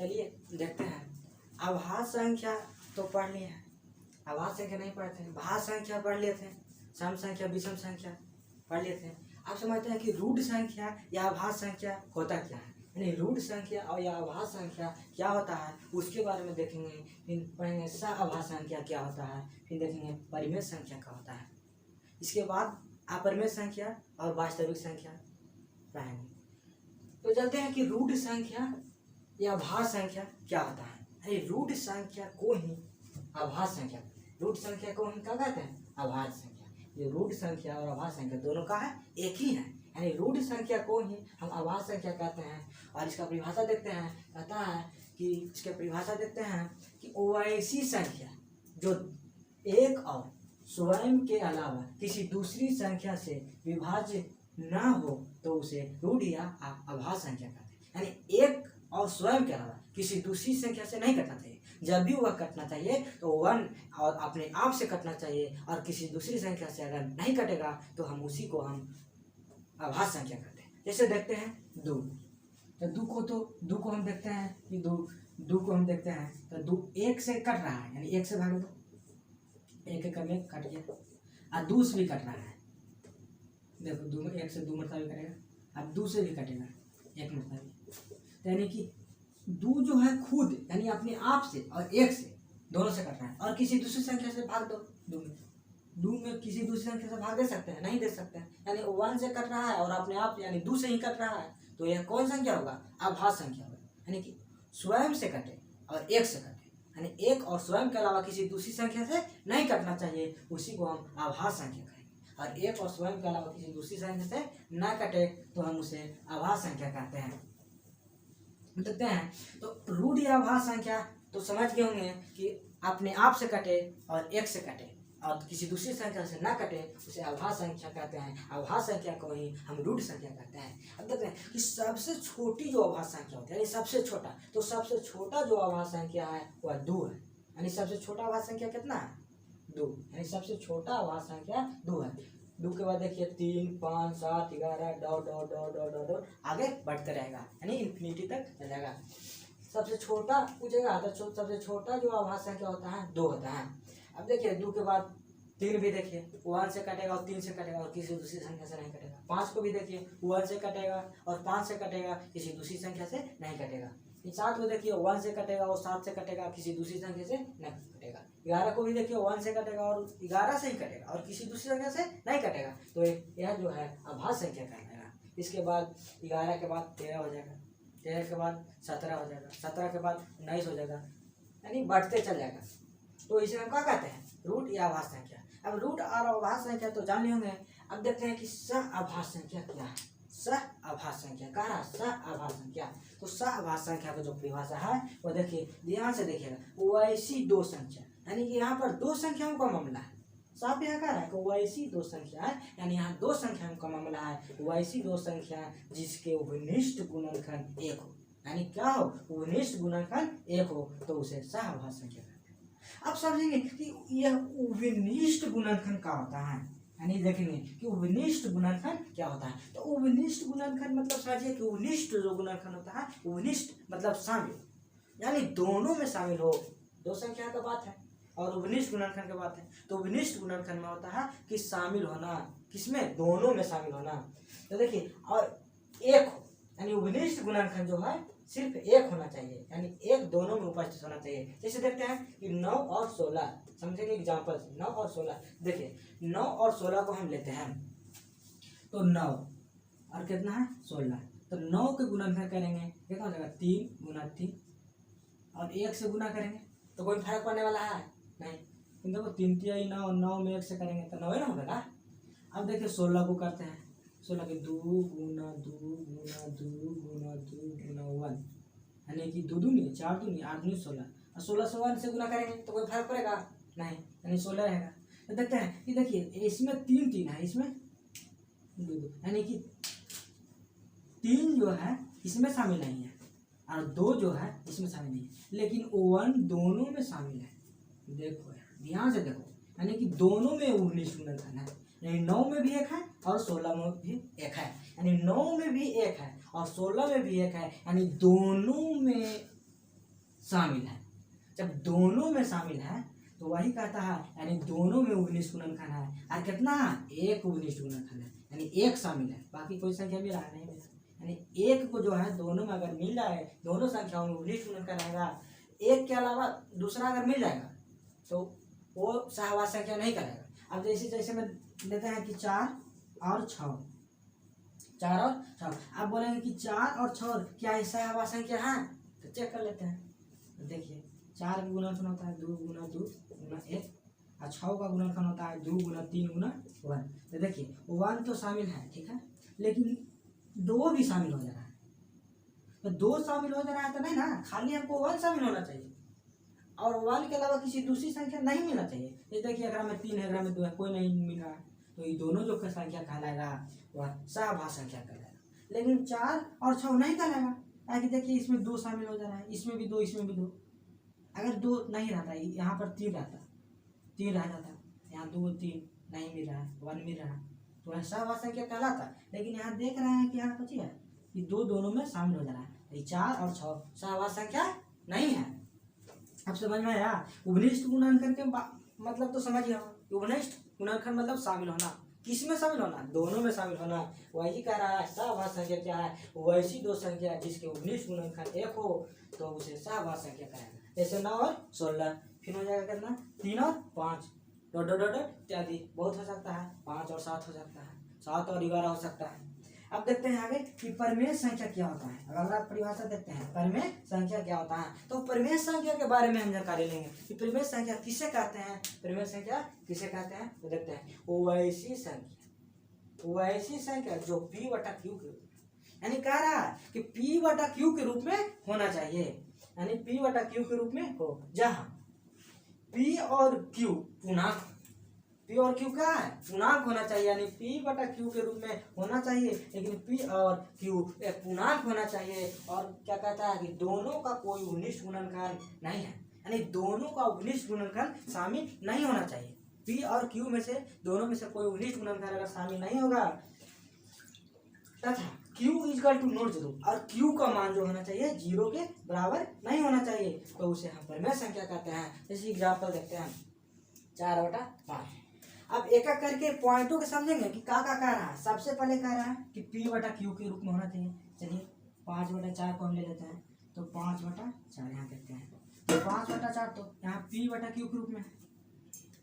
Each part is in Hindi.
चलिए देखते हैं। अभाज्य संख्या तो पढ़ लिए हैं, अभाज्य संख्या नहीं पढ़ते हैं। भाज्य संख्या पढ़ लेते हैं, सम संख्या विषम संख्या पढ़ लेते हैं। आप समझते हैं कि रूढ़ संख्या या अभाज्य संख्या होता क्या है, यानी रूढ़ संख्या और या अभाज्य संख्या क्या होता है उसके बारे में देखेंगे। फिर पढ़ेंगे सअभाज्य संख्या क्या होता है, फिर देखेंगे परिमेय संख्या क्या होता है। इसके बाद अपरिमेय संख्या और वास्तविक संख्या पढ़ेंगे। तो चलते हैं कि रूढ़ संख्या या अभाज्य संख्या क्या होता है। अरे रूढ़ संख्या को ही अभाज्य संख्या, रूढ़ संख्या को ही क्या कहते हैं, अभाज्य संख्या। ये रूढ़ संख्या और अभाज्य संख्या दोनों का है एक ही है, यानी रूढ़ संख्या को ही हम अभाज्य संख्या कहते हैं। और इसका परिभाषा देखते हैं, कहता है कि इसके परिभाषा देखते हैं कि वैसी संख्या जो एक और स्वयं के अलावा किसी दूसरी संख्या से विभाज्य ना हो तो उसे रूढ़ या अभाज्य संख्या कहते हैं। यानी एक और स्वयं के अलावा किसी दूसरी संख्या से नहीं कटना चाहिए। जब भी वह कटना चाहिए तो वन और अपने आप से कटना चाहिए, और किसी दूसरी संख्या से अगर नहीं कटेगा तो हम उसी को हम अभाज्य संख्या कहते हैं। जैसे देखते हैं दो, तो दो को हम देखते हैं कि दो को हम देखते हैं तो दो एक से कट रहा है, यानी एक से भाग दो, एक एक में कट गया। और दो से भी कट रहा है, देखो दो में एक से दो मरतबा भी कटेगा, अब दो से भी कटेगा एक मरतबा। यानी कि दो जो है खुद यानी अपने आप से और एक से दोनों से कट रहा है, और किसी दूसरी संख्या से भाग दो। दो में किसी दूसरी संख्या से भाग दे सकते हैं, नहीं दे सकते हैं। यानी वन से कट रहा है और अपने आप यानी दो से ही कट रहा है, तो यह कौन संख्या होगा, अभाज्य संख्या होगा। यानी कि स्वयं से कटे और एक से कटे, यानी एक और स्वयं के अलावा किसी दूसरी संख्या से नहीं कटना चाहिए, उसी को हम अभाज्य संख्या कहेंगे। और एक और स्वयं के अलावा किसी दूसरी संख्या से न कटे तो हम उसे अभाज्य संख्या कहते हैं। देखते हैं तो रूढ़ या अभाज्य संख्या तो समझ गए होंगे कि अपने आप से कटे और एक से कटे और किसी दूसरी संख्या से ना कटे, उसे अभाज्य संख्या कहते हैं। अभाज्य संख्या को ही हम रूढ़ संख्या कहते हैं। अब देखते हैं कि सबसे छोटी जो अभाज्य संख्या होती है, यानी सबसे छोटा, तो सबसे छोटा जो अभाज्य संख्या है वह 2 है। यानी सबसे छोटा अभाज्य संख्या कितना है, 2, यानी सबसे छोटा अभाज्य संख्या 2 है। 2 के बाद देखिए 3, 5, 7, 11 डॉट आगे बढ़ते रहेगा, यानी इन्फिनिटी तक चलेगा। सबसे छोटा पूछेगा तो सबसे छोटा जो अभाज्य संख्या होता है 2 होता है। अब देखिए 2 के बाद 3 भी देखिए 1 से कटेगा और 3 से कटेगा और किसी दूसरी संख्या से नहीं कटेगा। 5 को भी देखिए 1 से कटेगा और 5 से कटेगा, किसी दूसरी संख्या से नहीं कटेगा। 7 को देखिए 1 से कटेगा और 7 से कटेगा, किसी दूसरी संख्या से नहीं कटेगा। 11 को भी देखिए 1 से कटेगा और 11 से ही कटेगा और किसी दूसरी संख्या से नहीं कटेगा, तो यह जो है अभाज्य संख्या कहलाएगा। इसके बाद 11 के बाद 13 हो जाएगा, 13 के बाद 17 हो जाएगा, 17 के बाद 19 हो जाएगा, यानी बढ़ते चल जाएगा। तो इसे हम क्या कहते हैं, रूढ़ या अभाज्य संख्या। अब रूढ़ और अभाज्य संख्या तो जान लिए होंगे। अब देखते हैं कि सअभाज्य संख्या क्या है। सअभाज्य संख्या कह रहा है सअभाज्य संख्या, तो सअभाज्य संख्या का जो परिभाषा है वो देखिए ध्यान से देखिएगा। वैसी दो संख्या, यानी कि यहाँ पर दो संख्याओं का मामला है। साफ यहाँ कह रहा है कि वैसी दो संख्या है, यानी यहाँ दो संख्याओं का मामला है। वैसी दो संख्या जिसके उभनिष्ठ गुणनखंड 1 हो, यानी क्या हो, उभनिष्ठ गुणनखंड 1 हो, तो उसे सअभाज्य संख्या कहते हैं। अब समझेंगे कि यह उभनिष्ठ गुणनखंड क्या होता है, यानी देखेंगे कि उभनिष्ठ गुणनखंड क्या होता है। तो उभनिष्ठ गुणनखंड मतलब समझिए कि उभनिष्ठ जो गुणनखंड होता है, उभनिष्ठ मतलब शामिल, यानी दोनों में शामिल हो। दो संख्या का बात है और उभनिष्ठ गुणनखंड की बात है। तो उभनिष्ठ गुणनखंड में होता है कि शामिल होना, किसमें, दोनों में शामिल होना। तो देखिए और एक हो, यानी उभनिष्ठ गुणनखंड जो है सिर्फ एक होना चाहिए, यानी एक दोनों में उपस्थित होना चाहिए। जैसे देखते हैं कि 9 और 16, समझेंगे एग्जाम्पल 9 और 16। देखिए 9 और 16 को हम लेते हैं, तो 9 और कितना है 16, तो 9 के गुणनखंड करेंगे कितना हो जाएगा 3 गुना 3, और 1 से गुना करेंगे तो कोई फर्क पड़ने वाला है नहीं। देखो 3 3 9, 9 में 1 से करेंगे तो 9 ही ना होगा ना। अब देखिए 16 को करते हैं, 16 के 2 गुना 2 गुना 2 गुना 2 गुना 1, यानी कि 2 दूनी 4 दूनी 8 दूनी 16, और 16 से 1 से गुना करेंगे तो कोई फर्क पड़ेगा नहीं, यानी 16 रहेगा। तो देखते हैं कि देखिए इसमें 3 3 है, इसमें 2 2, यानी कि 3 जो है इसमें शामिल नहीं है और 2 जो है इसमें शामिल नहीं है, लेकिन 1 दोनों में शामिल है। देखो ध्यान से देखो, यानी कि दोनों में उभनिष्ठ गुणनखंड है, यानी 9 में भी 1 है और 16 में भी 1 है, यानी 9 में भी 1 है और 16 में भी 1 है, यानी दोनों में शामिल है। जब दोनों में शामिल है तो वही कहता है, यानी दोनों में उभनिष्ठ गुणनखंड है। और कितना एक उभनिष्ठ गुणनखंड है, यानी एक शामिल है, बाकी कोई संख्या मिला है नहीं मिला। यानी एक को जो है दोनों में अगर मिल जाए, दोनों संख्याओं में उभनिष्ठ गुणनखंड रहेगा, एक के अलावा दूसरा अगर मिल जाएगा तो वो सहवास संख्या नहीं करेगा। अब जैसे जैसे में लेते हैं कि 4 और 6, 4 और 6, आप बोलेंगे कि 4 और 6 क्या ये सहवास संख्या है, तो चेक कर लेते हैं। तो देखिए 4 का गुणनखंड होता है 2 गुना 2 गुना 1, और 6 का गुणनखंड होता है 2 गुना 3 गुना 1। तो देखिए 1 तो शामिल है, ठीक है, लेकिन 2 भी शामिल हो जा रहा है। तो 2 शामिल हो जा रहा है तो नहीं ना, खाली हमको 1 शामिल होना चाहिए, और 1 के अलावा किसी दूसरी संख्या नहीं मिलना चाहिए। ये देखिए अगर में 3 है, अगर में 2 है, कोई नहीं मिल रहा है, तो ये दोनों जो संख्या कहलाएगा वह सहवास संख्या कहलाएगा। लेकिन 4 और 6 नहीं कहलाएगा, ताकि देखिए इसमें 2 शामिल हो जा रहा है, इसमें भी 2, इसमें भी 2। अगर 2 नहीं रहता, यहाँ पर 3 रहता, 3 रह जाता, यहाँ 2 3 नहीं मिल रहा है, 1 मिल रहा है, तो वह सहवास संख्या कहलाता। लेकिन यहाँ देख रहे हैं कि यहाँ बची है कि 2 दोनों में शामिल हो जा रहा है, 4 और 6 सहवास संख्या नहीं है। अब समझ में आया? उभनिष्ठ गुणनखंड के मतलब तो समझिए, उभनिष्ठ गुणनखंड मतलब शामिल होना, किस में शामिल होना, दोनों में शामिल होना। वही कह रहा है सहवास संख्या क्या है, वैसी दो संख्या जिसके उभनिष्ठ गुणनखंड 1 हो तो उसे सहवास संख्या कहेगा। जैसे 9 और 16, फिर हो जाएगा कितना, 3 और 5, डॉट डॉट डॉट इत्यादि, बहुत हो सकता है, 5 और 7 हो सकता है, 7 और 11 हो सकता है। अब देखते हैं आगे कि परिमेय संख्या क्या होता है। अगर आप परिभाषा देखते हैं परिमेय संख्या क्या होता है, तो परिमेय संख्या के बारे में हम जानकारी लेंगे कि परिमेय संख्या किसे कहते हैं, परिमेय संख्या किसे कहते हैं। तो देखते हैं वैसी संख्या जो p बटा q के रूप में, यानी कह रहा है कि p बटा q के रूप में होना चाहिए, यानी p बटा q के रूप में हो, जहाँ p और q पूर्णांक, p और q क्या है, पूर्णांक होना चाहिए, यानी p बटा q के रूप में होना चाहिए, लेकिन p और q एक पूर्णांक होना चाहिए। और क्या कहता है कि दोनों का कोई उभनिष्ठ गुणनखंड नहीं है, यानी दोनों का उभनिष्ठ गुणनखंड शामिल नहीं होना चाहिए। p और q में से दोनों में से कोई उभनिष्ठ गुणनखंड अगर शामिल नहीं होगा तथा q इक्वल टू नॉट 0, और q का मान जो होना चाहिए 0 के बराबर नहीं होना चाहिए, तो उसे हम परिमेय संख्या कहते हैं। जैसे एग्जाम्पल देखते हैं 4/5। अब एक एक करके पॉइंटों के समझेंगे कि का कह रहा है। सबसे पहले कह रहा है कि p बटा q के रूप में होना चाहिए। चलिए 5/4 को हम ले लेते हैं, तो 5/4 यहाँ कहते हैं, तो 5/4 तो यहाँ p बटा q के रूप में है,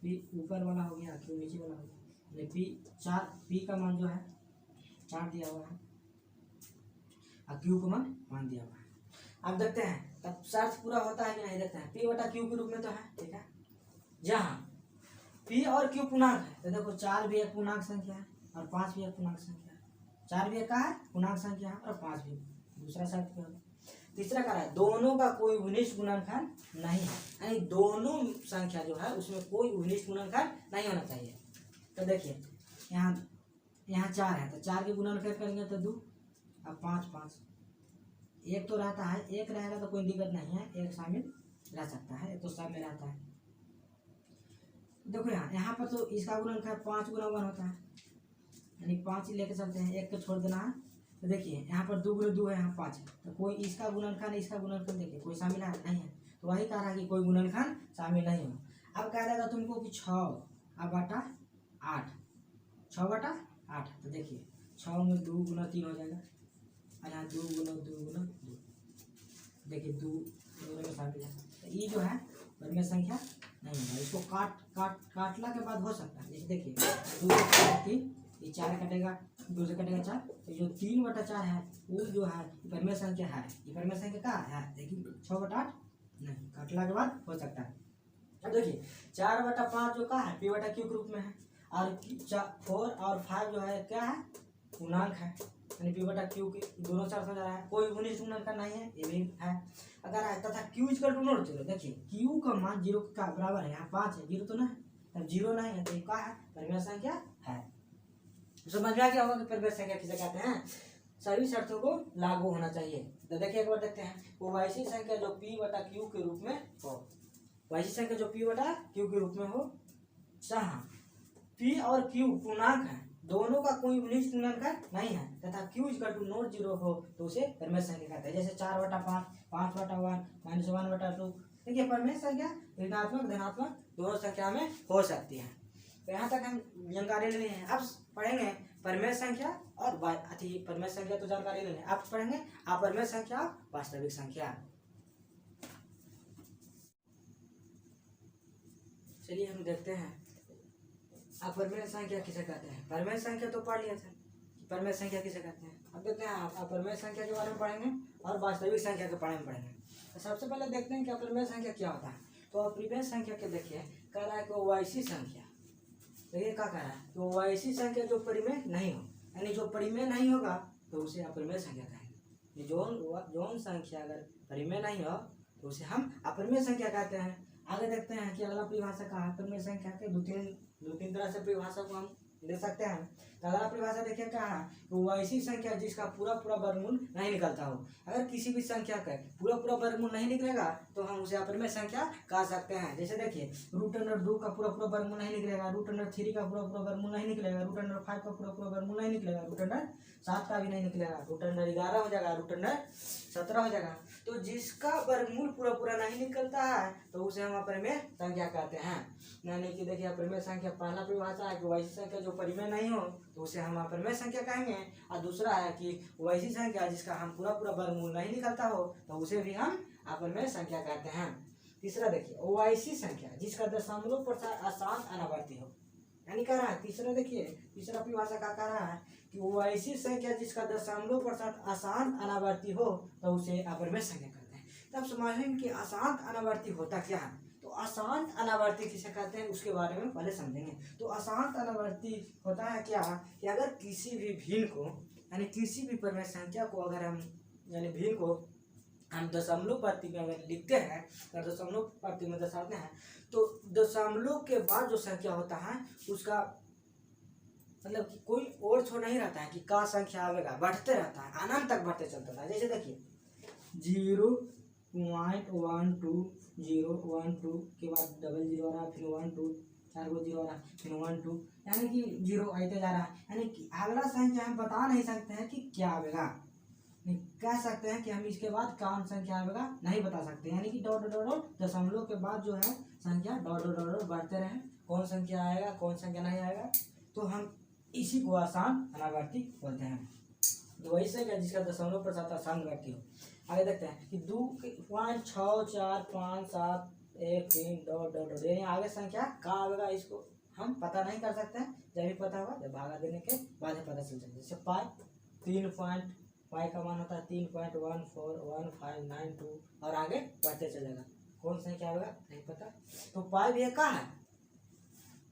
p ऊपर वाला हो गया, q नीचे वाला हो गया, p 4, p का मान जो है 4 दिया हुआ है और q का मान दिया हुआ है। अब देखते हैं तब शर्त पूरा होता है कि नहीं, देखते हैं p बटा q के रूप में तो है, ठीक है, जहाँ p और q पूर्णांक है, तो देखो 4 भी एक पूर्णांक संख्या है और 5 भी एक पूर्णांक संख्या है, 4 भी एक का है पूर्णांक संख्या है और 5 भी। दूसरा शर्त क्या होगा, तीसरा कह रहा है दोनों का कोई उभनिष्ठ गुणनखंड नहीं है, यानी दोनों संख्या जो है उसमें कोई उभनिष्ठ गुणनखंड नहीं होना चाहिए। तो देखिए यहाँ 4 है, तो 4 के गुणनखंड करेंगे तो 2, अब 5 एक तो रहता है, एक रहेगा तो कोई दिक्कत नहीं है, एक शामिल रह सकता है, एक तो शामिल रहता है। देखो यहाँ पर तो इसका गुणनखंड 5 गुना 1 होता है, यानी 5 लेके चलते हैं, एक को छोड़ देना है। तो देखिए यहाँ पर 2 गुना 2 है, यहाँ 5 है, तो कोई इसका गुणनखंड देखिए कोई शामिल है नहीं है, तो वही कह रहा है कि कोई गुणनखंड शामिल नहीं हो। अब कह देगा तुमको कि 6/8, 6/8, तो देखिए 6 में 2 गुना 3 हो जाएगा, और यहाँ 2 गुना 2, देखिए 2 दोनों में शामिल है, तो ये जो है परिमेय संख्या नहीं है। इसको काटला के बाद हो सकता है, जैसे देखिए 2 से 3, ये 4 कटेगा, 2 से कटेगा 4, तो जो 3/4 है वो जो है परिमेय संख्या है। ये परिमेय संख्या क्या है, देखिए 6/8 नहीं, काटला के बाद हो सकता है। अब देखिए 4/5 जो का है p बटा q के रूप में है, और 4 और 5 जो है क्या है, पूर्णांक है, यानी p बटा q के दोनों शर्त हो जा रहा है, कोई उभनिष्ठ गुणनखंड नहीं है, ये भी है। अगर है तथा q इक्वल टू नॉट 0, देखिए q का मान 0 का बराबर है, यहाँ 5 है, 0 तो नहीं, तब 0 नहीं है, तो ये क्या है, परिमेय संख्या है। समझ में आ गया होगा कि परिमेय संख्या किसे कहते हैं, सभी शर्तों को लागू होना चाहिए। तो देखिए एक बार देखते हैं, वो वैसी संख्या जो p बटा q के रूप में हो, वैसी संख्या जो p बटा q के रूप में हो, जहाँ p और q पूर्णांक है, दोनों का कोई निज गुणनखंड नहीं है तथा q equal to not zero हो तो उसे परिमेय संख्या कहते हैं। जैसे 4/5, 5/1, -1/2। देखिए परिमेय संख्या ऋणात्मक धनात्मक दोनों संख्या में हो सकती है। तो यहाँ तक हम जानकारी ले हैं। अब पढ़ेंगे परिमेय संख्या और परिमेय संख्या तो जानकारी ले लें। अब पढ़ेंगे अपरिमेय संख्या वास्तविक संख्या। चलिए हम देखते हैं अपरिमेय संख्या किसे कहते हैं। परिमेय संख्या तो पढ़ लिया था, परिमेय संख्या किसे कहते हैं। अब देखते हैं अपरिमेय संख्या के बारे में पढ़ेंगे और वास्तविक संख्या के बारे में पढ़ेंगे। तो सबसे पहले देखते हैं कि अपरिमेय संख्या क्या होता है। तो अपरिमेय संख्या के देखिए कह रहा है कि वो ऐसी संख्या, देखिए क्या कह रहा है कि वो ऐसी संख्या जो परिमेय नहीं हो, यानी जो परिमेय नहीं होगा तो उसे अपरिमेय संख्या कहेंगे। जोन संख्या अगर परिमेय नहीं हो तो उसे हम अपरिमेय संख्या कहते हैं। आगे देखते हैं कि अगला परिभाषा का है अपरिमेय संख्या के दो तीन तरह से परिभाषा को हम दे सकते हैं। तो अगला परिभाषा देखिए क्या है कि वो ऐसी संख्या जिसका पूरा वर्गमूल नहीं निकलता हो। अगर किसी भी संख्या का पूरा वर्गमूल नहीं निकलेगा तो हम उसे अपरिमेय संख्या कह सकते हैं। जैसे देखिए √2 का पूरा वर्गमूल नहीं निकलेगा, √3 का पूरा वर्गमूल नहीं निकलेगा, √5 का पूरा वर्गमूल नहीं निकलेगा, √7 का भी नहीं निकलेगा, √11 हो जाएगा, √17 हो जाएगा। तो जिसका वर्गमूल पूरा नहीं निकलता है तो उसे हम अपरिमेय संख्या कहते हैं। यानी कि देखिए अपरिमेय संख्या पहला परिभाषा है कि वैसी संख्या जो परिमेय नहीं हो तो उसे हम अपरिमेय संख्या कहेंगे। और दूसरा है कि वैसी संख्या जिसका हम पूरा वर्गमूल नहीं निकलता हो तो उसे भी हम अपरिमेय संख्या कहते हैं। तीसरा देखिए वैसी संख्या जिसका दशमलव प्रसार अशांत अनावर्ती हो, यानी कह रहा है तीसरा देखिए तीसरा परिभाषा का कह रहा है कि वो ऐसी संख्या जिसका दशमलव प्रसार अशांत अनावर्ती हो तो उसे अपरिमेय संख्या कहते हैं। तब समझेंगे कि अशांत अनावर्ती होता क्या है। तो अशांत अनावर्ती किसे कहते हैं उसके बारे में पहले समझेंगे। तो अशांत अनावर्ती होता है क्या कि अगर किसी भी भिन्न को यानी किसी भी परिमेय संख्या को अगर हम यानी भिन्न को हम दशमलव प्रति में अगर लिखते हैं या दशमलव प्रति में दर्शाते हैं तो दशमलव के बाद जो संख्या होता है उसका मतलब कि कोई और छोड़ नहीं रहता है कि का संख्या आवेगा, बढ़ते रहता है, अनंत तक बढ़ते चलता है। जैसे देखिए 0.12 012 के बाद डबल 0 आ रहा, फिर 12 4 गो 0 आ रहा, फिर 12 यानी कि 0 आते जा रहा है। यानी कि अगला संख्या हम बता नहीं सकते हैं कि क्या आवेगा, कह सकते हैं कि हम इसके बाद कौन संख्या आवेगा नहीं बता सकते। यानी कि डॉट डॉट डॉट दशमलव के बाद जो है संख्या डॉट डॉट डॉट बढ़ते रहे, कौन संख्या आएगा कौन संख्या नहीं आएगा, तो हम इसी को आसान अनावर्ती बोलते हैं। तो वही संख्या जिसका दशमलव प्रसार आसान वर्ती हो। आगे देखते हैं कि 2.64571 यानी आगे संख्या का आवेगा इसको हम पता नहीं कर सकते हैं। जब भी पता होगा जब भागा देने के बाद ही पता चल सकता है। जैसे पाई का मान होता है 3.141592 और आगे बढ़ते चलेगा, कौन संख्या आवेगा नहीं पता। तो पाई भी का है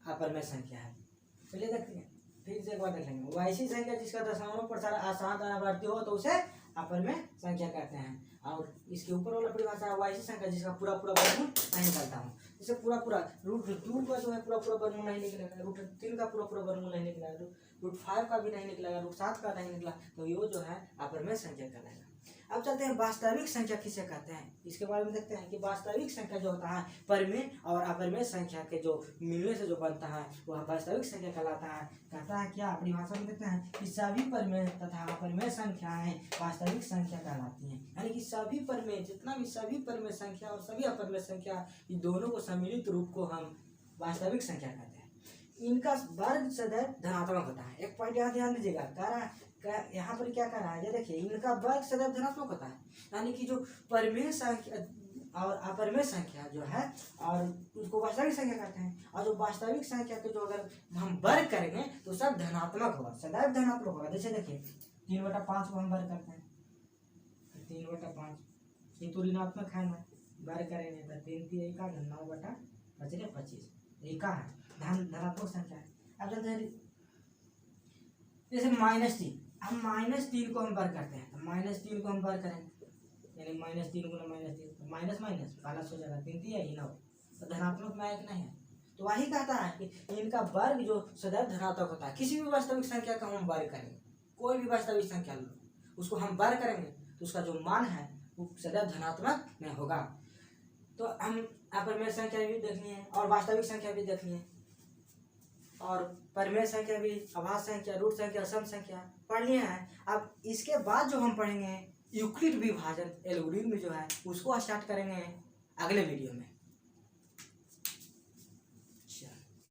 अपरिमेय संख्या है। चलिए देखते हैं फिर से एक बार देख लेंगे। वैसी संख्या जिसका दशमलव प्रसार अशांत अनावर्ती हो तो उसे अपरिमेय संख्या कहते हैं। और इसके ऊपर वाला परिभाषा है वैसी संख्या जिसका पूरा वर्गमूल नहीं निकलता हो। जैसे पूरा √2 का जो है पूरा वर्गमूल नहीं निकलेगा, √3 का पूरा वर्गमूल नहीं निकलेगा, √5 का भी नहीं निकलेगा, √7 का नहीं निकला, तो ये जो है अपरिमेय संख्या कहलाएगा। अब चलते हैं वास्तविक संख्या किसे कहते हैं, इसके बारे में देखते हैं कि वास्तविक संख्या जो होता है परिमेय और अपरिमेय संख्या के जो मिलने से जो बनता है वह वास्तविक संख्या कहलाता है। कहता है क्या अपनी भाषा में देखते हैं कि सभी परिमेय तथा अपरिमेय संख्याएं वास्तविक संख्या कहलाती हैं। यानी कि सभी परिमेय जितना भी सभी परिमेय संख्या और सभी अपरिमेय संख्या ये दोनों को सम्मिलित रूप को हम वास्तविक संख्या कहते हैं। इनका वर्ग सदैव धनात्मक होता है। एक पॉइंट यहाँ ध्यान दीजिएगा, कह रहा है यहाँ पर क्या कर रहा है, ये देखिए इनका वर्ग सदैव धनात्मक होता है। यानी कि जो परिमेय संख्या और अपरिमेय संख्या जो है और उसको वास्तविक संख्या कहते हैं। और जो वास्तविक संख्या के जो अगर हम वर्ग करेंगे तो सब धनात्मक होगा, सदैव धनात्मक होगा। जैसे देखिए 3/5 को हम वर्ग करते हैं, 3/5 ये तो ऋणात्मक है ना, वर्ग करेंगे तो 3 का 9/25 ये का है धनात्मक संख्या है। अब चलते हैं जैसे -3, हम -3 को हम वर्ग करते हैं, -3 को हम वर्ग करेंगे यानी -3 गुना -3 माइनस प्लस हो जाएगा, 3 है 9 तो धनात्मक में एक नहीं है। तो वही कहता है कि इनका वर्ग जो सदैव धनात्मक होता है। किसी भी वास्तविक संख्या का हम वर्ग करेंगे, कोई भी वास्तविक संख्या लो उसको हम वर्ग करेंगे तो उसका जो मान है वो सदैव धनात्मक में होगा। तो हम अपरिमेय संख्या भी देखनी है और वास्तविक संख्या भी देखनी है। और परिमेय संख्या भी, अभाज्य संख्या, रूट संख्या, सम संख्या पढ़ लिए हैं। अब इसके बाद जो हम पढ़ेंगे यूक्लिड विभाजन एल्गोरिथम जो है उसको स्टार्ट करेंगे अगले वीडियो में।